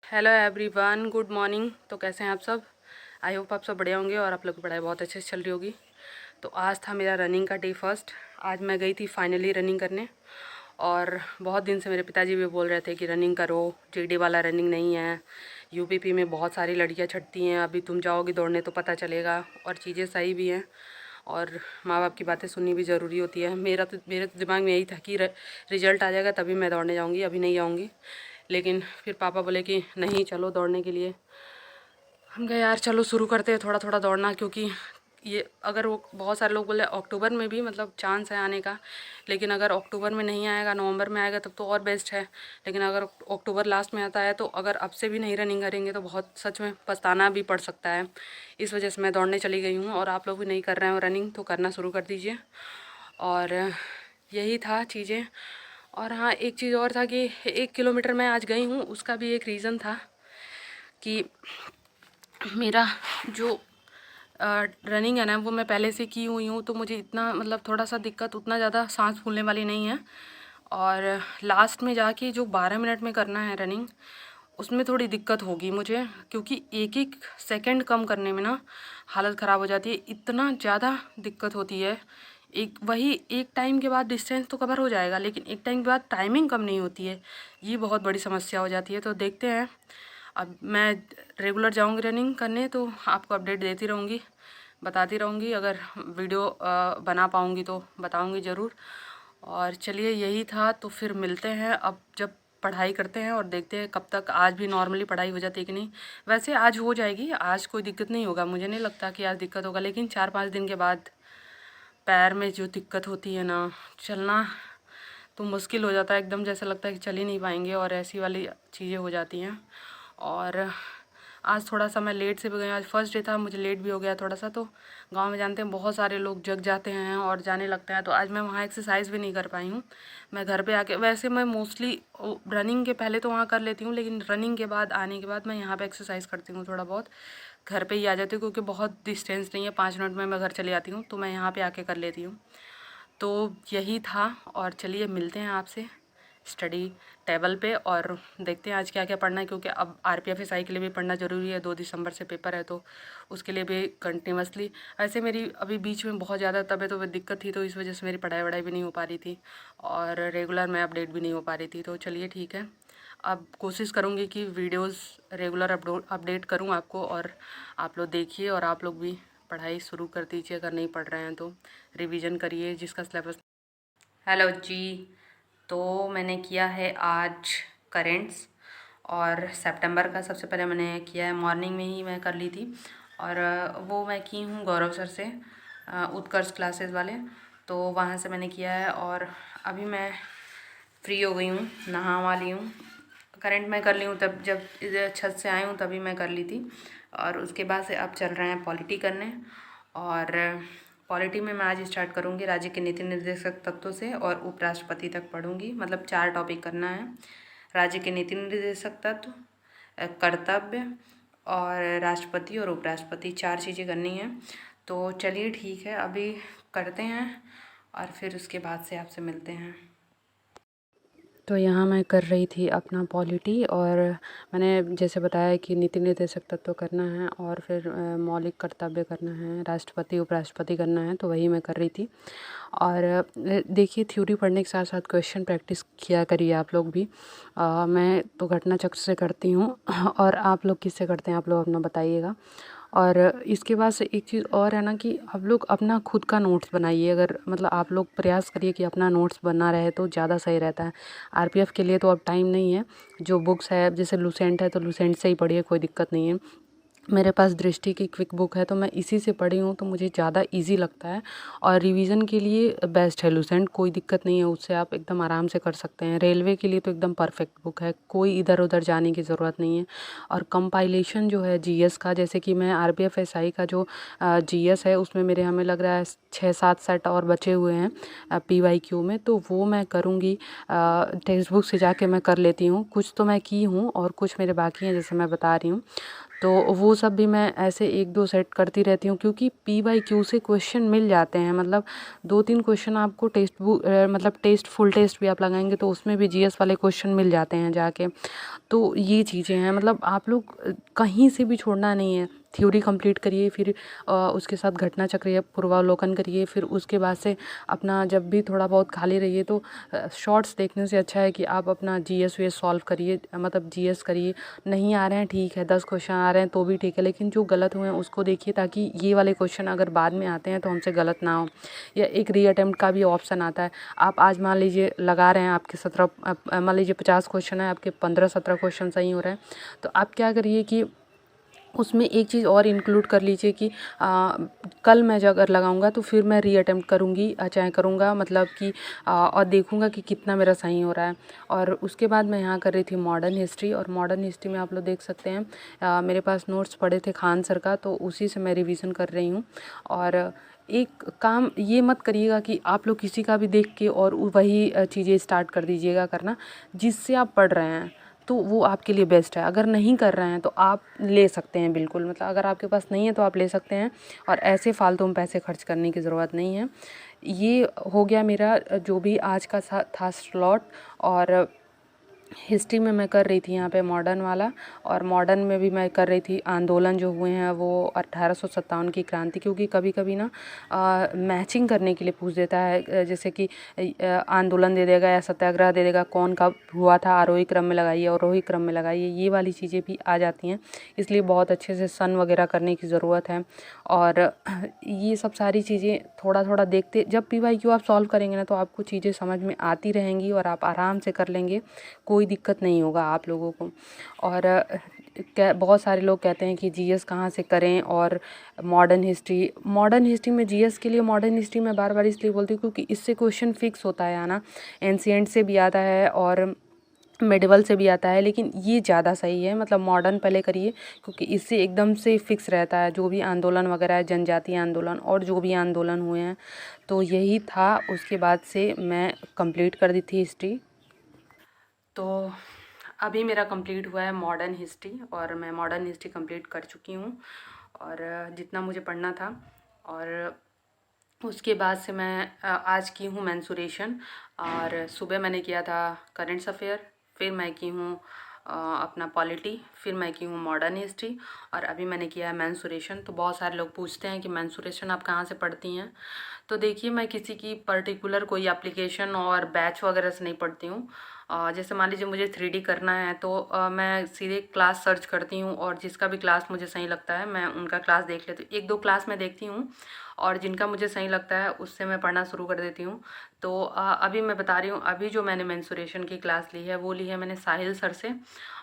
Hello everyone, good morning. तो कैसे हैं आप सब? आई होप आप सब बढ़िया होंगे और आप लोग की पढ़ाई बहुत अच्छे से चल रही होगी। तो आज था मेरा रनिंग का डे फर्स्ट। आज मैं गई थी फाइनली रनिंग करने। और बहुत दिन से मेरे पिताजी भी बोल रहे थे कि रनिंग करो, जीडी वाला रनिंग नहीं है, यूपीपी में बहुत सारी लड़कियां छटती हैं, अभी तुम जाओगी दौड़ने तो पता चलेगा। और चीज़ें सही भी हैं और माँ बाप की बातें सुननी भी ज़रूरी होती है। मेरे तो दिमाग में यही था कि रिजल्ट आ जाएगा तभी मैं दौड़ने जाऊँगी, अभी नहीं जाऊँगी। लेकिन फिर पापा बोले कि नहीं, चलो दौड़ने के लिए। हम कहे यार चलो शुरू करते हैं थोड़ा थोड़ा दौड़ना, क्योंकि ये अगर वो बहुत सारे लोग बोले अक्टूबर में भी मतलब चांस है आने का, लेकिन अगर अक्टूबर में नहीं आएगा, नवंबर में आएगा तब तो और बेस्ट है। लेकिन अगर अक्टूबर लास्ट में आता है तो अगर अब से भी नहीं रनिंग करेंगे तो बहुत सच में पछताना भी पड़ सकता है। इस वजह से मैं दौड़ने चली गई हूँ। और आप लोग भी नहीं कर रहे हो रनिंग तो करना शुरू कर दीजिए। और यही था चीज़ें। और हाँ, एक चीज़ और था कि 1 किलोमीटर मैं आज गई हूँ, उसका भी एक रीज़न था कि मेरा जो रनिंग है ना वो मैं पहले से की हुई हूँ, तो मुझे इतना मतलब थोड़ा सा दिक्कत, उतना ज़्यादा सांस फूलने वाली नहीं है। और लास्ट में जाके जो 12 मिनट में करना है रनिंग, उसमें थोड़ी दिक्कत होगी मुझे, क्योंकि एक एक सेकंड कम करने में ना हालत ख़राब हो जाती है, इतना ज़्यादा दिक्कत होती है। एक टाइम के बाद डिस्टेंस तो कवर हो जाएगा, लेकिन एक टाइम के बाद टाइमिंग कम नहीं होती है, ये बहुत बड़ी समस्या हो जाती है। तो देखते हैं, अब मैं रेगुलर जाऊंगी रनिंग करने तो आपको अपडेट देती रहूँगी, बताती रहूँगी। अगर वीडियो बना पाऊँगी तो बताऊँगी ज़रूर। और चलिए, यही था। तो फिर मिलते हैं अब जब पढ़ाई करते हैं और देखते हैं कब तक। आज भी नॉर्मली पढ़ाई हो जाती है कि नहीं। वैसे आज हो जाएगी, आज कोई दिक्कत नहीं होगा, मुझे नहीं लगता कि आज दिक्कत होगा। लेकिन 4-5 दिन के बाद पैर में जो दिक्कत होती है ना, चलना तो मुश्किल हो जाता है एकदम, जैसा लगता है कि चल ही नहीं पाएंगे, और ऐसी वाली चीज़ें हो जाती हैं। और आज थोड़ा सा मैं लेट से भी गई, आज फर्स्ट डे था, मुझे लेट भी हो गया थोड़ा सा। तो गांव में जानते हैं बहुत सारे लोग जग जाते हैं और जाने लगते हैं, तो आज मैं वहाँ एक्सरसाइज भी नहीं कर पाई हूँ। मैं घर पे आके, वैसे मैं मोस्टली रनिंग के पहले तो वहाँ कर लेती हूँ, लेकिन रनिंग के बाद आने के बाद मैं यहाँ पे एक्सरसाइज करती हूँ थोड़ा बहुत। घर पे ही आ जाती हूँ क्योंकि बहुत डिस्टेंस नहीं है, 5 मिनट में मैं घर चली आती हूँ, तो मैं यहाँ पे आके कर लेती हूँ। तो यही था। और चलिए मिलते हैं आपसे स्टडी टेबल पे और देखते हैं आज क्या क्या पढ़ना है, क्योंकि अब आरपीएफ एसआई के लिए भी पढ़ना ज़रूरी है। 2 दिसंबर से पेपर है, तो उसके लिए भी कंटिन्यूसली। ऐसे मेरी अभी बीच में बहुत ज़्यादा तबीयत दिक्कत थी, तो इस वजह से मेरी पढ़ाई वढ़ाई भी नहीं हो पा रही थी और रेगुलर मैं अपडेट भी नहीं हो पा रही थी। तो चलिए ठीक है, अब कोशिश करूँगी कि वीडियोज़ रेगुलर अपडेट करूँ आपको, और आप लोग देखिए और आप लोग भी पढ़ाई शुरू कर दीजिए। अगर नहीं पढ़ रहे हैं तो रिवीजन करिए जिसका सिलेबस। हेलो जी। तो मैंने किया है आज करेंट्स, और सितंबर का सबसे पहले मैंने किया है, मॉर्निंग में ही मैं कर ली थी। और वो मैं की हूँ गौरव सर से, उत्कर्ष क्लासेस वाले, तो वहाँ से मैंने किया है। और अभी मैं फ्री हो गई हूँ, नहा वाली हूँ। करंट में कर ली हूँ तब, जब इधर छत से आई हूँ तभी मैं कर ली थी। और उसके बाद से अब चल रहे हैं पॉलिटी करने। और पॉलिटी में मैं आज स्टार्ट करूँगी राज्य के नीति निर्देशक तत्वों से और उपराष्ट्रपति तक पढ़ूँगी। मतलब 4 टॉपिक करना है, राज्य के नीति निर्देशक तत्व, कर्तव्य और राष्ट्रपति और उपराष्ट्रपति, 4 चीज़ें करनी है। तो चलिए ठीक है, अभी करते हैं और फिर उसके बाद से आपसे मिलते हैं। तो यहाँ मैं कर रही थी अपना पॉलिटी, और मैंने जैसे बताया कि नीति निर्देशक तत्व करना है और फिर मौलिक कर्तव्य करना है, राष्ट्रपति उपराष्ट्रपति करना है, तो वही मैं कर रही थी। और देखिए, थ्योरी पढ़ने के साथ साथ क्वेश्चन प्रैक्टिस किया करिए आप लोग भी। मैं तो घटना चक्र से करती हूँ और आप लोग किससे करते हैं आप लोग अपना बताइएगा। और इसके बाद से एक चीज़ और है ना कि आप लोग अपना खुद का नोट्स बनाइए। अगर मतलब आप लोग प्रयास करिए कि अपना नोट्स बना रहे तो ज़्यादा सही रहता है। आरपीएफ के लिए तो अब टाइम नहीं है, जो बुक्स है जैसे लुसेंट है तो लुसेंट से ही पढ़िए, कोई दिक्कत नहीं है। मेरे पास दृष्टि की क्विक बुक है तो मैं इसी से पढ़ी हूँ, तो मुझे ज़्यादा इजी लगता है। और रिवीजन के लिए बेस्ट है लुसेंट, कोई दिक्कत नहीं है, उससे आप एकदम आराम से कर सकते हैं। रेलवे के लिए तो एकदम परफेक्ट बुक है, कोई इधर उधर जाने की ज़रूरत नहीं है। और कंपाइलेशन जो है जीएस का, जैसे कि मैं आरपीएफ एसआई का जो जीएस है उसमें मेरे हमें लग रहा है 6-7 सेट और बचे हुए हैं पीवाईक्यू में, तो वो मैं करूँगी। टेक्स्ट बुक से जाके मैं कर लेती हूँ, कुछ तो मैं की हूँ और कुछ मेरे बाकी हैं जैसे मैं बता रही हूँ। तो वो सब भी मैं ऐसे 1-2 सेट करती रहती हूँ, क्योंकि PYQ से क्वेश्चन मिल जाते हैं। मतलब 2-3 क्वेश्चन आपको मतलब फुल टेस्ट भी आप लगाएंगे तो उसमें भी GS वाले क्वेश्चन मिल जाते हैं जाके। तो ये चीज़ें हैं, मतलब आप लोग कहीं से भी छोड़ना नहीं है। थ्योरी कंप्लीट करिए, फिर उसके साथ घटना चक्र या पूर्वावलोकन करिए, फिर उसके बाद से अपना जब भी थोड़ा बहुत खाली रहिए तो शॉर्ट्स देखने से अच्छा है कि आप अपना GS वीएस सॉल्व करिए, मतलब GS करिए। नहीं आ रहे हैं ठीक है, 10 क्वेश्चन आ रहे हैं तो भी ठीक है, लेकिन जो गलत हुए हैं उसको देखिए, ताकि ये वाले क्वेश्चन अगर बाद में आते हैं तो हमसे गलत ना हो। या एक रीअटेम्प्ट का भी ऑप्शन आता है। आप आज मान लीजिए लगा रहे हैं, आपके 17 मान लीजिए 50 क्वेश्चन है, आपके 15-17 क्वेश्चन सही हो रहे हैं, तो आप क्या करिए कि उसमें एक चीज़ और इंक्लूड कर लीजिए कि कल मैं जब अगर लगाऊंगा तो फिर मैं रीअटेम्प्ट करूंगी, चाहे करूंगा, मतलब कि और देखूंगा कि कितना मेरा सही हो रहा है। और उसके बाद मैं यहाँ कर रही थी मॉडर्न हिस्ट्री, और मॉडर्न हिस्ट्री में आप लोग देख सकते हैं मेरे पास नोट्स पड़े थे खान सर का, तो उसी से मैं रिवीजन कर रही हूँ। और एक काम ये मत करिएगा कि आप लोग किसी का भी देख के और वही चीज़ें स्टार्ट कर दीजिएगा करना। जिससे आप पढ़ रहे हैं तो वो आपके लिए बेस्ट है। अगर नहीं कर रहे हैं तो आप ले सकते हैं बिल्कुल, मतलब अगर आपके पास नहीं है तो आप ले सकते हैं, और ऐसे फालतू में पैसे खर्च करने की ज़रूरत नहीं है। ये हो गया मेरा जो भी आज का था स्लॉट। और हिस्ट्री में मैं कर रही थी यहाँ पे मॉडर्न वाला, और मॉडर्न में भी मैं कर रही थी आंदोलन जो हुए हैं वो 1857 की क्रांति, क्योंकि कभी कभी ना मैचिंग करने के लिए पूछ देता है, जैसे कि आंदोलन दे देगा या सत्याग्रह दे देगा, कौन कब हुआ था, आरोही क्रम में लगाइए, अवरोही क्रम में लगाइए, ये वाली चीज़ें भी आ जाती हैं। इसलिए बहुत अच्छे से सन वगैरह करने की ज़रूरत है। और ये सब सारी चीज़ें थोड़ा थोड़ा देखते, जब PYQ आप सॉल्व करेंगे ना तो आपको चीज़ें समझ में आती रहेंगी और आप आराम से कर लेंगे, कोई दिक्कत नहीं होगा आप लोगों को। और बहुत सारे लोग कहते हैं कि GS कहाँ से करें, और मॉडर्न हिस्ट्री में GS के लिए मॉडर्न हिस्ट्री में बार बार इसलिए बोलती हूँ क्योंकि इससे क्वेश्चन फिक्स होता है आना। एंशिएंट से भी आता है और मेडिवल से भी आता है, लेकिन ये ज़्यादा सही है, मतलब मॉडर्न पहले करिए, क्योंकि इससे एकदम से फिक्स रहता है जो भी आंदोलन वगैरह है, जनजातीय आंदोलन और जो भी आंदोलन हुए हैं। तो यही था, उसके बाद से मैं कंप्लीट कर दी थी हिस्ट्री। तो अभी मेरा कंप्लीट हुआ है मॉडर्न हिस्ट्री, और मैं मॉडर्न हिस्ट्री कंप्लीट कर चुकी हूँ, और जितना मुझे पढ़ना था। और उसके बाद से मैं आज की हूँ मेंसुरेशन, और सुबह मैंने किया था करेंट्स अफेयर, फिर मैं की हूँ अपना पॉलिटी, फिर मैं की हूँ मॉडर्न हिस्ट्री, और अभी मैंने किया है मेंसुरेशन। तो बहुत सारे लोग पूछते हैं कि मेंसुरेशन आप कहाँ से पढ़ती हैं। तो देखिए, मैं किसी की पर्टिकुलर कोई एप्लीकेशन और बैच वगैरह से नहीं पढ़ती हूँ। जैसे मान लीजिए मुझे 3D करना है तो मैं सीधे क्लास सर्च करती हूँ, और जिसका भी क्लास मुझे सही लगता है मैं उनका क्लास देख लेती हूँ। 1-2 क्लास मैं देखती हूँ, और जिनका मुझे सही लगता है उससे मैं पढ़ना शुरू कर देती हूँ। तो अभी मैं बता रही हूँ, अभी जो मैंने मेंसुरेशन की क्लास ली है वो ली है मैंने साहिल सर से,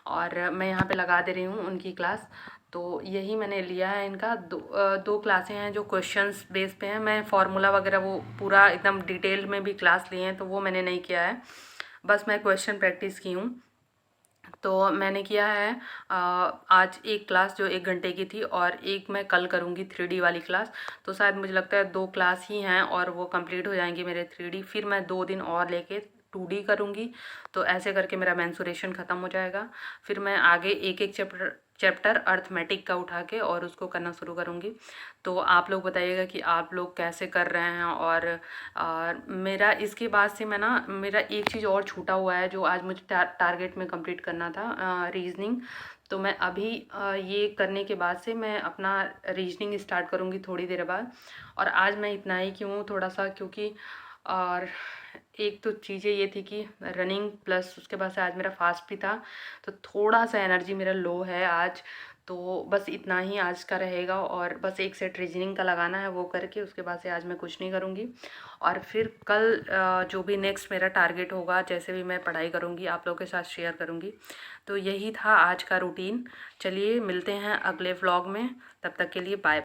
और मैं यहाँ पे लगा दे रही हूँ उनकी क्लास। तो यही मैंने लिया है इनका। दो क्लासें हैं जो क्वेश्चंस बेस पे हैं। मैं फार्मूला वगैरह वो पूरा एकदम डिटेल में भी क्लास लिए हैं तो वो मैंने नहीं किया है, बस मैं क्वेश्चन प्रैक्टिस की हूँ। तो मैंने किया है आज एक क्लास जो 1 घंटे की थी, और एक मैं कल करूँगी 3D वाली क्लास। तो शायद मुझे लगता है 2 क्लास ही हैं और वो कंप्लीट हो जाएंगी मेरे 3D। फिर मैं 2 दिन और लेके 2D करूँगी। तो ऐसे करके मेरा मेंसुरेशन ख़त्म हो जाएगा। फिर मैं आगे एक एक चैप्टर अर्थमेटिक का उठा के और उसको करना शुरू करूँगी। तो आप लोग बताइएगा कि आप लोग कैसे कर रहे हैं। और मेरा इसके बाद से मैं ना, मेरा एक चीज़ और छूटा हुआ है जो आज मुझे टारगेट में कंप्लीट करना था, रीजनिंग। तो मैं अभी ये करने के बाद से मैं अपना रीजनिंग स्टार्ट करूँगी थोड़ी देर बाद। और आज मैं इतना ही क्यों थोड़ा सा, क्योंकि और एक तो चीज़ें ये थी कि रनिंग प्लस उसके बाद से आज मेरा फास्ट भी था, तो थोड़ा सा एनर्जी मेरा लो है आज। तो बस इतना ही आज का रहेगा, और बस एक सेट रीजनिंग का लगाना है, वो करके उसके बाद से आज मैं कुछ नहीं करूँगी। और फिर कल जो भी नेक्स्ट मेरा टारगेट होगा, जैसे भी मैं पढ़ाई करूँगी आप लोगों के साथ शेयर करूँगी। तो यही था आज का रूटीन। चलिए मिलते हैं अगले व्लॉग में, तब तक के लिए बाय।